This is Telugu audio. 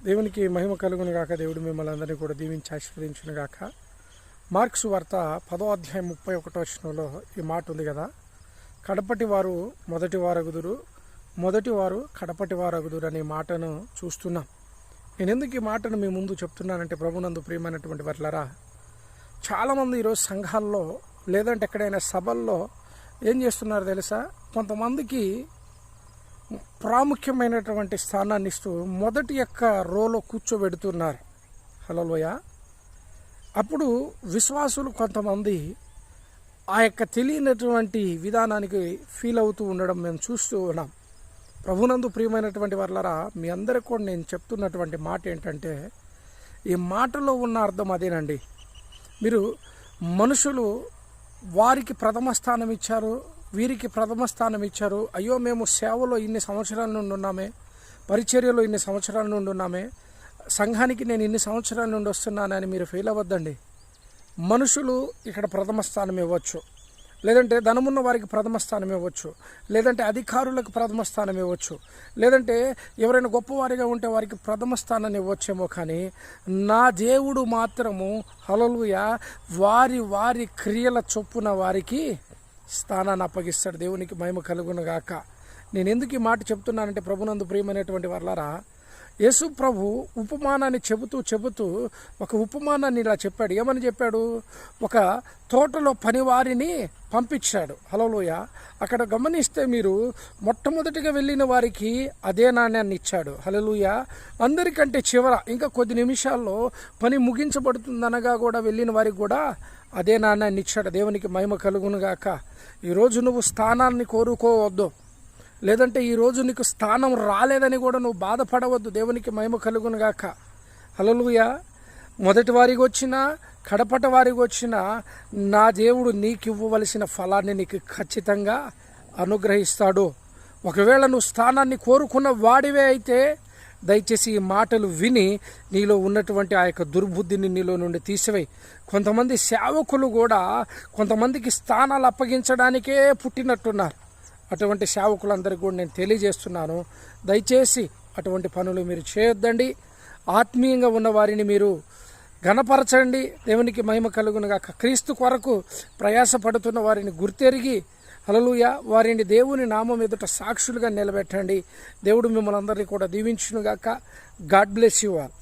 దేవునికి మహిమ కలుగును గాక. దేవుడు మిమ్మల్ని అందరినీ కూడా దీవించి ఆశీర్వదించును గాక. మార్క్స్ వార్త 10వ అధ్యాయం 31వ వచనంలో ఈ మాట ఉంది కదా, కడపటి వారు మొదటి వారగుదురు, మొదటి వారు కడపటి వారగుదురు అనే మాటను చూస్తున్నాం. నేను ఎందుకు ఈ మాటను మీ ముందు చెప్తున్నానంటే, ప్రభునందు ప్రియమైనటువంటి వర్లరా, చాలామంది ఈరోజు సంఘాల్లో లేదంటే ఎక్కడైనా సభల్లో ఏం చేస్తున్నారు తెలుసా, కొంతమందికి ప్రాముఖ్యమైనటువంటి స్థానాన్ని ఇస్తూ మొదటి యొక్క రోలో కూర్చోబెడుతున్నారు. హల్లెలూయ. అప్పుడు విశ్వాసులు కొంతమంది ఆ యొక్క తెలియనటువంటి విధానానికి ఫీల్ అవుతూ ఉండడం మేము చూస్తూ ఉన్నాం. ప్రభునందు ప్రియమైనటువంటి వర్లరా, మీ అందరికీ కూడా నేను చెప్తున్నటువంటి మాట ఏంటంటే, ఈ మాటలో ఉన్న అర్థం అదేనండి. మీరు మనుషులు వారికి ప్రథమ స్థానం ఇచ్చారు, వీరికి ప్రథమ స్థానం ఇచ్చారు. అయ్యో, మేము సేవలో ఇన్ని సంవత్సరాల నుండి ఉన్నామే, పరిచర్యలో ఇన్ని సంవత్సరాల నుండి ఉన్నామే, సంఘానికి నేను ఇన్ని సంవత్సరాల నుండి వస్తున్నానని మీరు ఫెయిల్ అవ్వద్దండి. మనుషులు ఇక్కడ ప్రథమ స్థానం ఇవ్వచ్చు, లేదంటే ధనమున్న వారికి ప్రథమ స్థానం ఇవ్వచ్చు, లేదంటే అధికారులకు ప్రథమ స్థానం ఇవ్వచ్చు, లేదంటే ఎవరైనా గొప్పవారిగా ఉంటే వారికి ప్రథమ స్థానాన్ని ఇవ్వచ్చేమో. కానీ నా దేవుడు మాత్రము హల్లెలూయా వారి వారి క్రియల చొప్పున వారికి స్థానాన్ని అప్పగిస్తాడు. దేవునికి మహిమ కలుగును గాక. నేను ఎందుకు ఈ మాట చెప్తున్నానంటే, ప్రభునందు ప్రియమైనటువంటి వర్లారా, యేసు ప్రభు ఉపమానాన్ని చెబుతూ ఒక ఉపమానాన్ని ఇలా చెప్పాడు. ఏమని చెప్పాడు? ఒక తోటలో పనివారిని పంపించాడు. హల్లెలూయా. అక్కడ గమనిస్తే మీరు మొట్టమొదటిగా వెళ్ళిన వారికి అదే నాణ్యాన్ని ఇచ్చాడు. హల్లెలూయా. అందరికంటే చివర ఇంకా కొద్ది నిమిషాల్లో పని ముగించబడుతుందనగా కూడా వెళ్ళిన వారికి కూడా అదే నాణ్యాన్ని ఇచ్చాడు. దేవునికి మహిమ కలుగును గాక. ఈరోజు నువ్వు స్థానాన్ని కోరుకోవద్దు, లేదంటే ఈరోజు నీకు స్థానం రాలేదని కూడా నువ్వు బాధపడవద్దు. దేవునికి మహిమ కలుగును గాక. హల్లెలూయా. మొదటి వారికి వచ్చినా కడపట వారికి వచ్చినా నా దేవుడు నీకు ఇవ్వవలసిన ఫలాన్ని నీకు ఖచ్చితంగా అనుగ్రహిస్తాడు. ఒకవేళ నువ్వు స్థానాన్ని కోరుకున్న వాడివే అయితే దయచేసి ఈ మాటలు విని నీలో ఉన్నటువంటి ఆ యొక్క దుర్బుద్ధిని నీలో నుండి తీసివేయి. కొంతమంది సేవకులు కూడా కొంతమందికి స్థానాలు అప్పగించడానికే పుట్టినట్టున్నారు. అటువంటి సేవకులందరికీ కూడా నేను తెలియజేస్తున్నాను, దయచేసి అటువంటి పనులు మీరు చేయొద్దండి. ఆత్మీయంగా ఉన్న వారిని మీరు ఘనపరచండి. దేవునికి మహిమ కలుగునుగా. క్రీస్తు కొరకు ప్రయాసపడుతున్న వారిని గుర్తెరిగి హల్లెలూయా వారిని దేవుని నామం ఎదుట సాక్షులుగా నిలబెట్టండి. దేవుడు మిమ్మల్ని అందరినీ కూడా దీవించునుగాక. God bless you all.